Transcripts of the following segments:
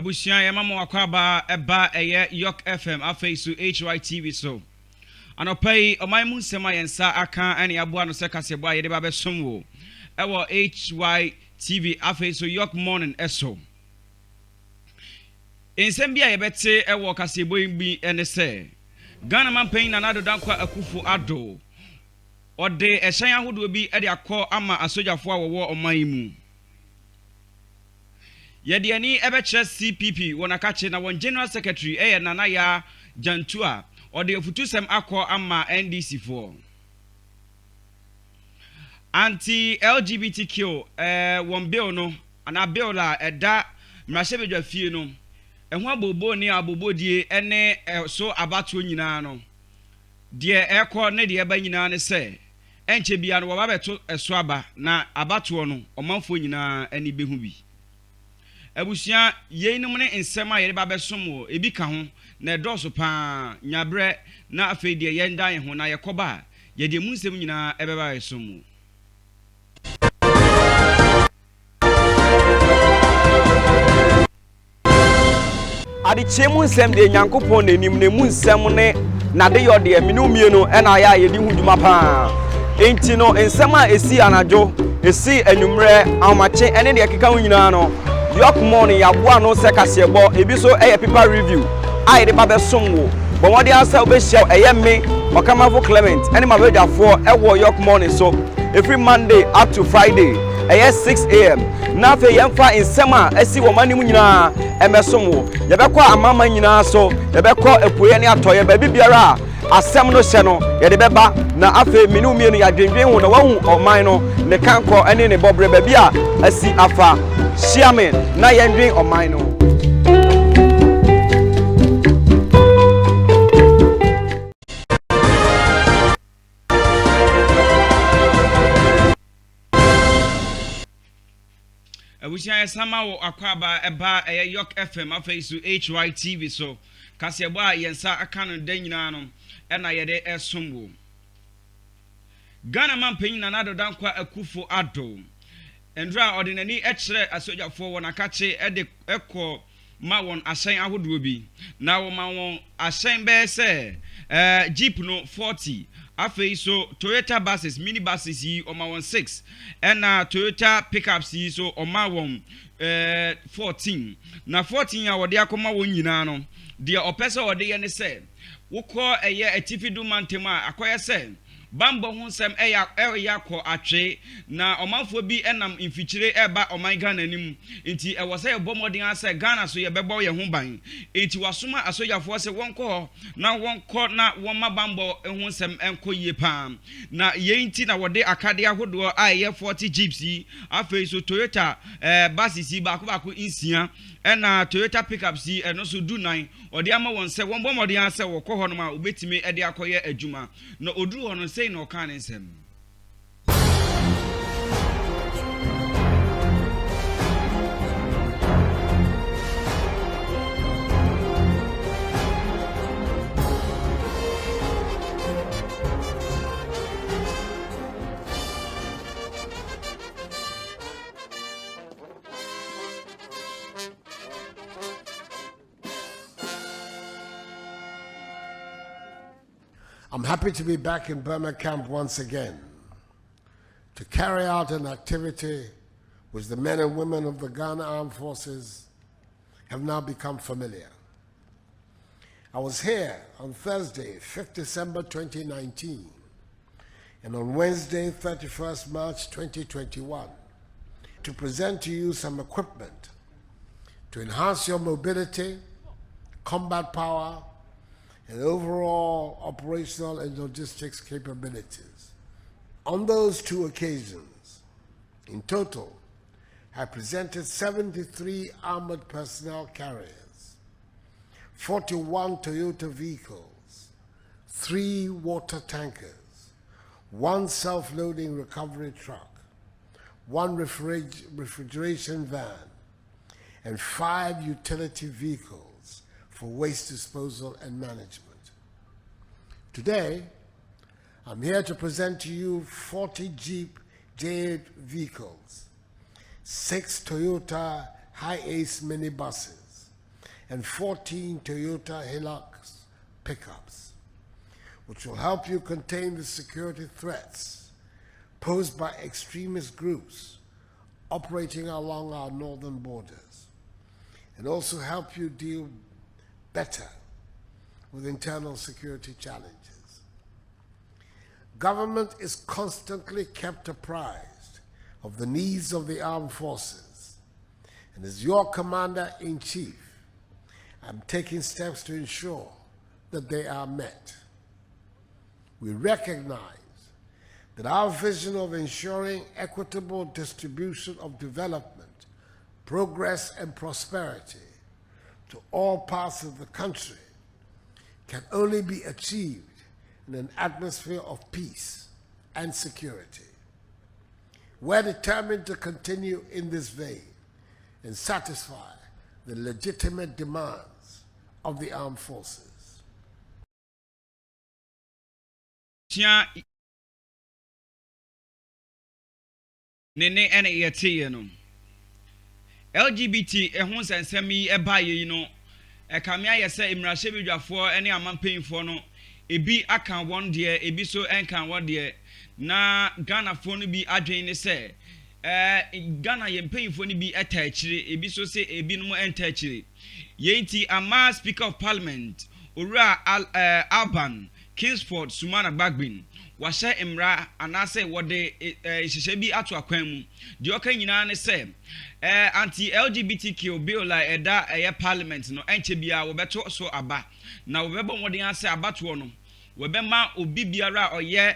Abusia yamama wakwaba eba eye Yorke FM afei so HYTV so anopai oman mu nsema yensa aka ane aboa no se kasebo ye de ba besom wo ewo HYTV afei so Yorke morning eso ensem bia ye bete ewo kasebo bi ene se Ghana man pain na nado dankwa akufo ado ode ehyan ahodo bi e de akọ ama asojafo awowo oman mu Yedi ani ebeche CPP wonakache na won General Secretary Nana ya Jantua or the futusem akọ ama NDC for anti LGBTQ won bill no ana bill la eda mrashebedwa fie no ehun abobo ni abobodie ene so abato nyina no de ekọ ne de eba nyina ne se enche bia no wababeto eso aba na abato no omanfo nyina ani behu bi Abusia yeinum ne nsema yere ba besom wo ebi ka ho na edoso pa nyabre na afei de yenda ye ho na yekoba ye de mu nsem nyina ebeba besom wo ade chemu nsem de nyankopon nanim ne mu nsem ne na de yode eminu mienu ena ya ye di huduma pa enti no nsema esi anajo esi anwumre amache ene de keka ho nyina no Yorke morning ya boa no se kasebo ebi so eye paper review ai de ba besom wo but won dey answer be share eye me Okamafo Clement any my weather for ewo Yorke morning so every Monday up to Friday eye 6 a.m. na fe yemfa insema esi wo mani mu nyina emesom wo ye bekọ amama nyina so ye bekọ epoye ne atoye ba bibiara asem no hye no ye de beba na afe minu mienu ya dwendwen ho na wahu oman no ne kanko ene ne bobre ba bia asi afa Shiamen na yendwin oman no Abusia sama wo akwaba eba eye Yorke FM afei so HYTV so kasebo a yensa aka no dan nyina no ena ye de esom wo Ghana man panyin na nado dankwa akufo ado Endra ordinary ekire asojafo won akache ede ekọ ma won asen ahodo bi na wo ma won asen be se jeep no 40 afei so Toyota buses mini buses yi o ma won 6 na Toyota pickups yi so o ma won 14 na 14 ya wode akoma won nyina no de opese wode ye ne se wokọ eye atifidu mantema akoye se Bambo hunsem eya ko atwe na omanfo bi enam infichire eba oman Ghana nim nti e wose ebomodin ase Ghana so ye bebo ye ho ban nti wasoma asojafo se wonko na wonko na woma bambo hunsem enko ye pam na ye nti na wode akade ahodo a ye 40 jeeps yi afei so Toyota buses yi bako insia ena Toyota pickups yi eno so du 9 odi ama won se won bomodin ase wo kọ hono ma obetime ede akoye adwuma na oduru hono say no can him. I'm happy to be back in Burma camp once again to carry out an activity which the men and women of the Ghana Armed Forces have now become familiar. I was here on Thursday, 5th December 2019, and on Wednesday, 31st March 2021, to present to you some equipment to enhance your mobility, combat power, and overall operational and logistics capabilities. On those two occasions, in total, I presented 73 armored personnel carriers, 41 Toyota vehicles, 3 water tankers, 1 self-loading recovery truck, 1 refrigeration van, and 5 utility vehicles for waste disposal and management. Today, I'm here to present to you 40 Jeep J8 vehicles, 6 Toyota Hi-Ace minibuses, and 14 Toyota Hilux pickups, which will help you contain the security threats posed by extremist groups operating along our northern borders, and also help you deal better with internal security challenges. Government is constantly kept apprised of the needs of the armed forces, and as your commander-in-chief, I'm taking steps to ensure that they are met. We recognize that our vision of ensuring equitable distribution of development, progress, and prosperity to all parts of the country can only be achieved in an atmosphere of peace and security. We're determined to continue in this vein and satisfy the legitimate demands of the armed forces. Nene ene yete no LGBT ehun sensem yi eba yi no ekamia yese imrahye bidwafo ene amampanyfo no ebi aka won de ebi so enkan won de na Ghana fo no bi adwen ne se Ghana yempanyfo no bi eta akire ebi so se ebi no enta akire yenti ama Speaker of Parliament Owura Alban Kingsford Sumana Bagbin wahye imra anase wode hihye bi ato akwan mu de oka nyina ne se anti LGBTQ bill la eda parliament no enche bia wo beto so aba na wo bebo modin ase abato no wo be ma obi biara oye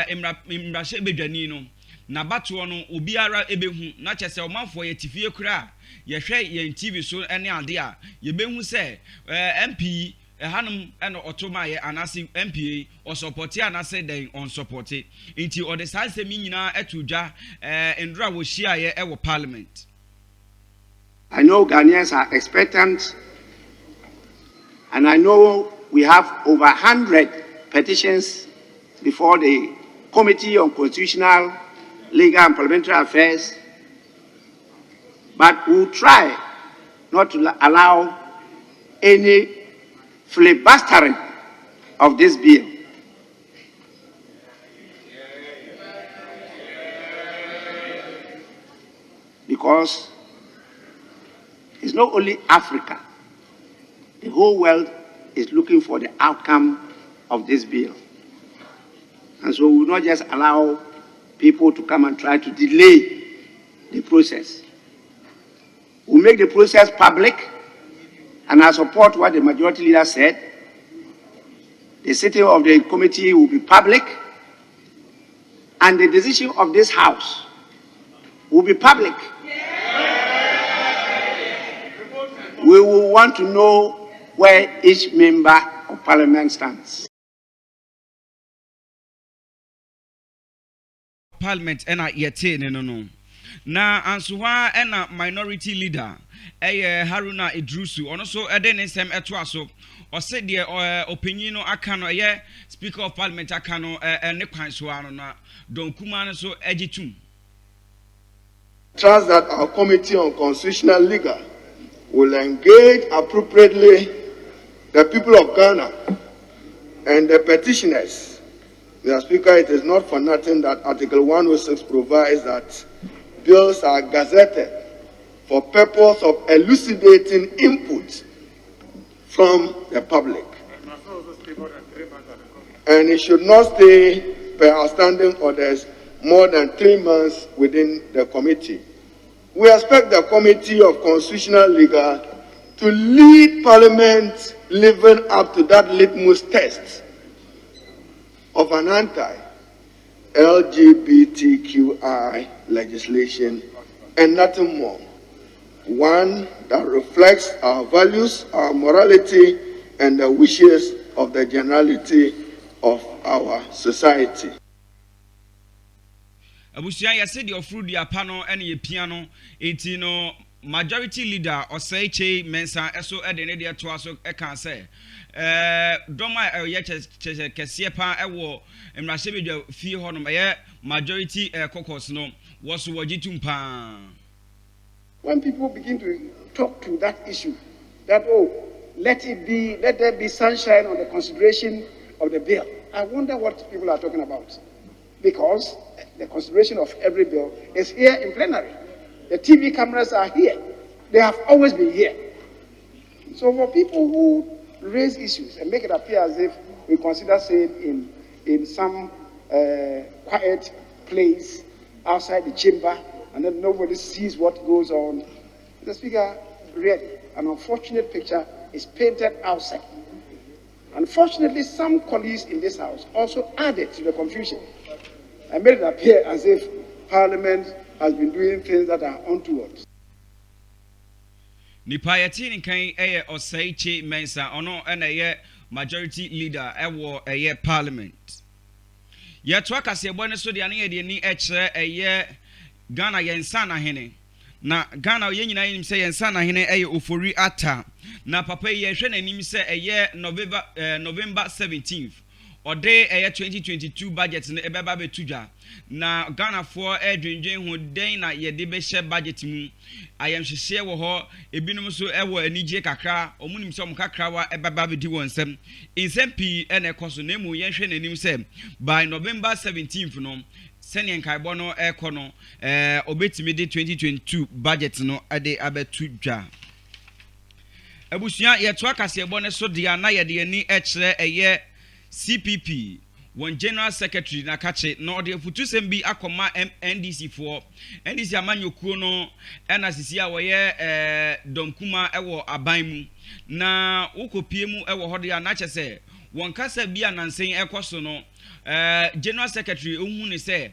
imra hye bedwani no na bato no obi ara ebehu na chese omanfo ye tifie kura ye hwe ye TV so ene ade a ye behu se MP hanum eno otomaye anase MPA o support anase den on support inti o de sanse mi nyina etudwa endura wo hia ye e wo parliament. I know Ghanaians are expectant, and I know we have over 100 petitions before the Committee on Constitutional, Legal and Parliamentary Affairs, but we'll try not to allow any filibustering of this bill. Because it's not only Africa, the whole world is looking for the outcome of this bill. And so we will not just allow people to come and try to delay the process. We'll make the process public, and I support what the majority leader said. The sitting of the committee will be public, and the decision of this House will be public. We will want to know where each member of Parliament stands. Parliament ena yete no na ansuwa ena minority leader Haruna Idrusu ono so ede ne nsem eto aso o se de opinion no aka no Speaker of Parliament aka no ne kwan so ano na donkuma no so agitum. Trust that our Committee on Constitutional Legal will engage appropriately the people of Ghana and the petitioners. Mr. Speaker, it is not for nothing that Article 106 provides that bills are gazetted for purpose of elucidating input from the public. And it should not stay per our standing orders more than 3 months within the committee. We expect the Committee of Constitutional Legal to lead Parliament living up to that litmus test of an anti-LGBTQI legislation and nothing more. One that reflects our values, our morality, and the wishes of the generality of our society. Abusia ya said your fruit dia pano and ye piano no majority leader or say che mensa eso edene dia to aso e kan say doma ye kese pa e wo mrahye bedwa fie ho no ye majority caucus no was wajitum pa. When people begin to talk to that issue, that, oh, let there be sunshine on the consideration of the bill. I wonder what people are talking about. Because the consideration of every bill is here in plenary. The TV cameras are here. They have always been here. So for people who raise issues and make it appear as if we consider saying in some quiet place outside the chamber and then nobody sees what goes on, the Speaker, really, an unfortunate picture is painted outside. Unfortunately, some colleagues in this House also added to the confusion and made it appear as if Parliament has been doing things that are untoward. Nipayati nkan eye Osaiche Mensa ono eye majority leader ewo eye Parliament. Ye to akase bo ne so de ane ye ni ekire eye Ghana yensa na hene. Na Ghana ye nyina nim se yensa na hene eye ofori ata. Na papa ye hwe na nim se eye November 17th. Ode eye 2022 budget ne ebeba betudwa. Na Ghana for edwendwen ho den na ye de be hye budget mu. Ayam hye wo ho ebinum so ewo anije kakra omunim se omkakra wa ebeba bedi wonsem. Insem pi ene koso na emu ye hwe na nim se by November 17th no senior nkaibo no ekono obetimi de 2022 budget no ade abetudwa. Ebusuya ye to akase ebo ne so dia na ye de ani ekire eye CPP one general secretary na kache no de futu sembi akoma NDC for NDC amanyokuo no na sisi a woye domkuma ewo aban mu na ukopie mu ewo hode a na chese won kasa bia nansen ekoso no general secretary ohun ne se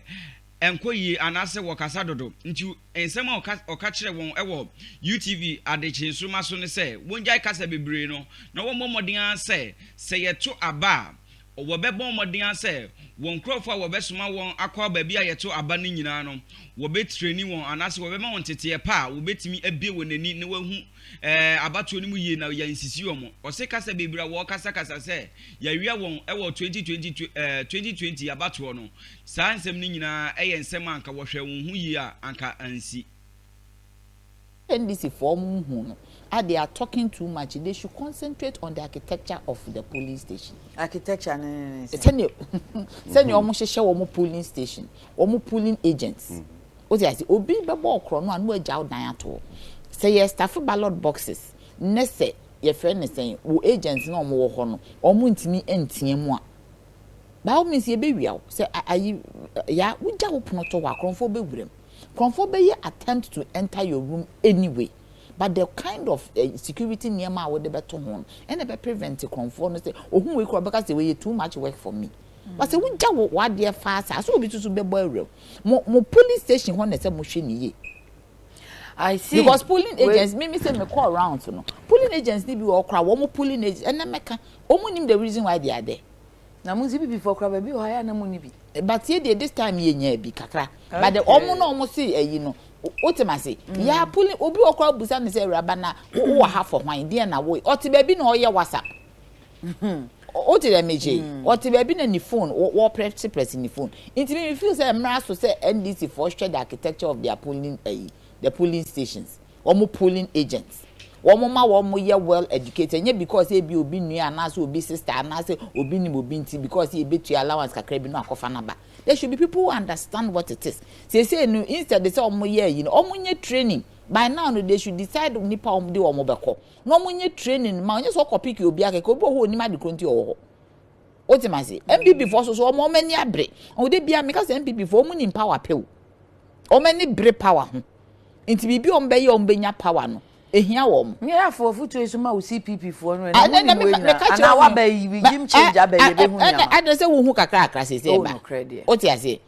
enkoyi anase wokasa dodo nti ensem a oka kire won ewo UTV adechinsu maso ne se wonjai kasa bebre no na wo momodin se yeto aba wobebon modin se won krofo a wobesoma won akwa ba bia yeto aba ne nyina no wobetreni won anase wobema won tete pa wobetimi abie wonani ne wahu abatuo ni mu yie na ya insisi won o se kasa bebre wo kasa se ya wia won ewo 2020 abatuo no saa nsem ni nyina eye nsem anka wo hwe won hu yie a anka ansi NDC form hu they are talking too much. They should concentrate on the architecture of the polling station. Architecture, send you almost share one polling station, one polling agents. What I say, Obi Babo Crono and no jaw diato. Say yes, staff ballot boxes. Nesse, your friend is saying, who agents no more honor, or muntini and tiemwa. By all means, ye baby, say, ya, we jaw pronoto wa conforme with him. Conforme attempt to enter your room anyway. But the kind of security near my would better home and never prevent the conform say, oh, who we call because they were too much work for me. But say, we just what dear fast, I saw be to be boy real. More police station when they say machine. I see. Because polling agents, maybe say me call around to know. Polling agents need be all crowd, one more polling agents, and then make only the reason why they are there. Na muzibi before crowd be higher na munibi. But here this time ye be kakra. But the almost say, you know. What am I say? Yeah, pulling Obi okra busa me say rabana wo half of mine dear na wo. Oti baby no ye WhatsApp. Oti the meje. Oti baby na ni phone wo press ni phone. It me feel say mra so say NDC for share the architecture of their polling the polling stations. Omo polling agents. Womo ye well educated. Nye because he be obi nua na so obi sister na say obi ni obi nti because he be to allowance kakra bi no akofa na ba. There should be people who understand what it is. Say no instead they say omo ye you know omo nye training. By now no they should decide nipa omo de omo beko. No omo nye training ma onye so copy ki obi akeke obi ho ni ma de kronti owo. Oti ma say MPP for so omo mani abre. O de bia me ka say MPP for omo ni power pe o. Omo ni bre power ho. Nti bibi omo be ye omo be nya power no. Ehia wom me ya for futu esuma wo CPP for no na na wa ba yi jim change aba ye be hu nyama I say wo hu kakra akra se ba o ti ase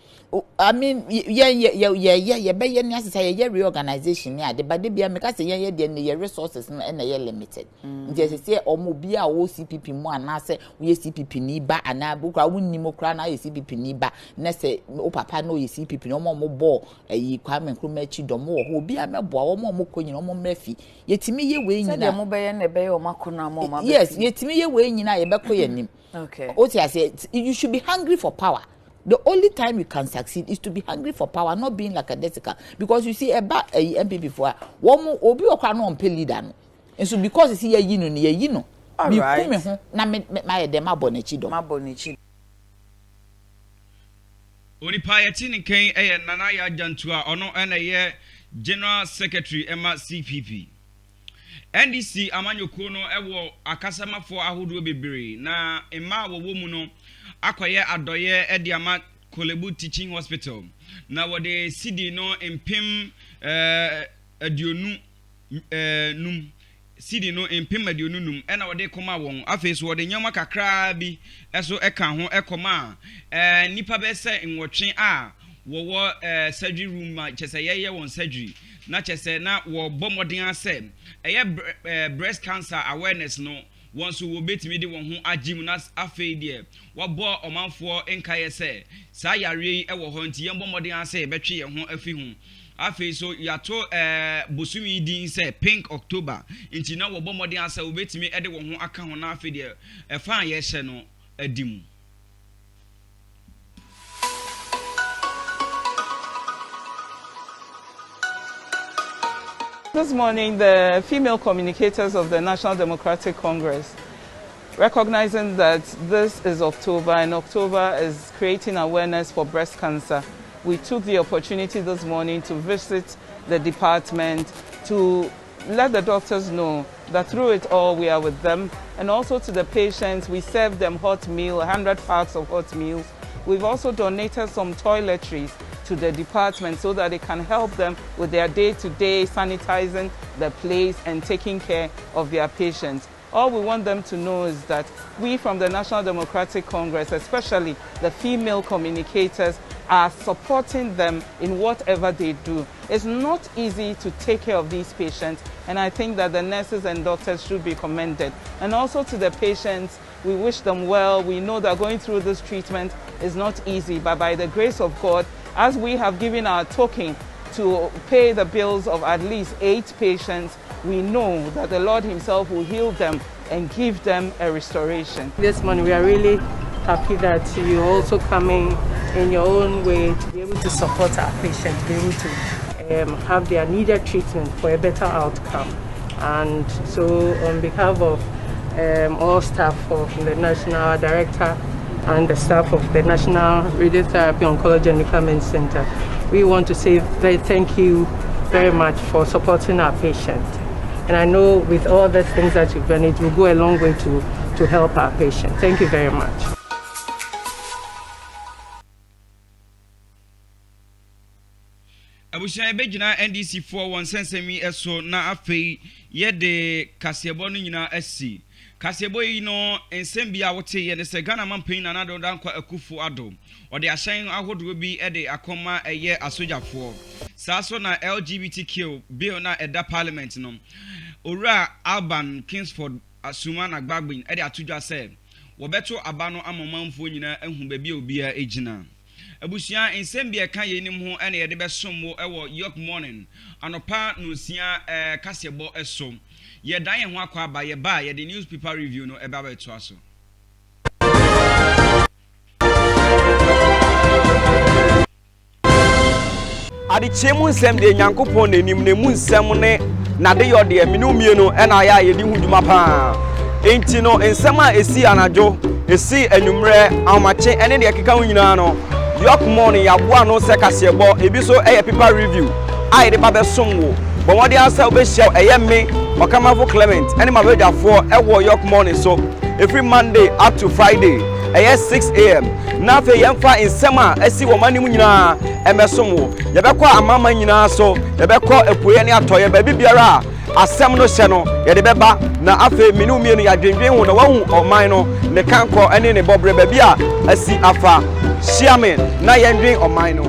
I mean ye be ye ni asesa ye reorganization ni ade ba de bia me ka se ye de ne ye resources na ye limited nti se omo bia wo CPP mu ana se wo ye CPP ni ba ana bu kra wo ni mo kra na ye CPP ni ba na se o papa no ye CPP no mo bo yi Kwame Nkrumah chi domo wo ho bia me bo wo mo konyi no mo mrafi yetimi ye we nyina mo be ye na be ye o makona mo ma yes yetimi ye we nyina ye be koye nim okay o ti ase you should be hungry for power. The only time you can succeed is to be hungry for power, not being lackadaisical. Because you see, about a MPP before, one obi okra no on pay leader no. And so because he ye no. All right. Me ho na me my dem abonechi do. Mabonichi. Onipa yeti ni ken nana ya jantu a ono na ye General Secretary Emma CPP. NDC amanyoko no ewo akasamafo ahodo bebre na emma wo mu no akoye adoye ediama Kolebu Teaching Hospital na wode CD no empem aduonu num CD no empem aduonu num ena wode koma won afeso wode nyoma kakra bi eso eka ho ekoma nipa be se nwotwe a wo surgery room ma chese yeye won surgery na chese na wo bomodin ase breast cancer awareness no once we betimi de won ho agim na afei de wabo omanfo enkaye se sa yare yi ewo ho nti yembo modin ase betwe ye ho afi ho afei so yato bosumi din se Pink October nti na wo bomodin ase we betimi de won ho aka ho na afei de efa ye hye no adim. This morning, the female communicators of the National Democratic Congress, recognizing that this is October and October is creating awareness for breast cancer, we took the opportunity this morning to visit the department to let the doctors know that through it all we are with them, and also to the patients we serve them hot meal, 100 packs of hot meals. We've also donated some toiletries to the department so that it can help them with their day-to-day sanitizing the place and taking care of their patients. All we want them to know is that we from the National Democratic Congress, especially the female communicators, are supporting them in whatever they do. It's not easy to take care of these patients, and I think that the nurses and doctors should be commended. And also to the patients, we wish them well. We know that going through this treatment is not easy, but by the grace of God, as we have given our token to pay the bills of at least 8 patients, we know that the Lord himself will heal them and give them a restoration. This morning we are really happy that you're also coming in your own way to be able to support our patients, to be able to have their needed treatment for a better outcome. And so on behalf of all staff of the National Director and the staff of the National Radiotherapy Oncology and Nuclear Medicine Center, we want to say thank you very much for supporting our patients. And I know with all the things that you've done, it will go a long way to help our patients. Thank you very much. Abusia ebegina NDC 41 sensemi eso na afei yede kasebo no nyina asi kasebo yi no ensembia wote ye ne se Ghana manpin na nado dankwa akufu ado ode ahyen ahodo bi ede akoma eye asojafo saso na LGBTQ bill na eda parliament no owura Alban Kingsford asuma na gbagbin ede atudwa se wobeto aba no amomanfo nyina ehu ba bi obia ejina abusia ensembia kan yenim ho ene yede besommo ewo Yorke morning anopa no sia kasebo eso ye dan ye ho akwa aba ye ba ye the newspaper review no eba ba to aso ade chemu nsem de nyankopon nanim ne mu nsem ne nade yode minumie no ena ya ye di huduma pa enti no nsem a esi anajo esi anwumre ahomache ene de keka nyina no Yorke morning ya boa no se kasebo ebi so eye paper review ai de ba be somwo but what they answer obe share eye me Okamafo Clement any my radio for ewo Yorke morning so every Monday up to Friday 6 a.m. na fe yemfa nsem a esi wo manim nyina emesomwo ye be kwa amama nyina so ye be kwa epuye ne atoye ba bibiara asem no hye no ye de beba na afe minumie no ya dwendwen wo na wahu oman no ne kanko ene ne bobre ba bia asi afa shiamen na yendwen oman no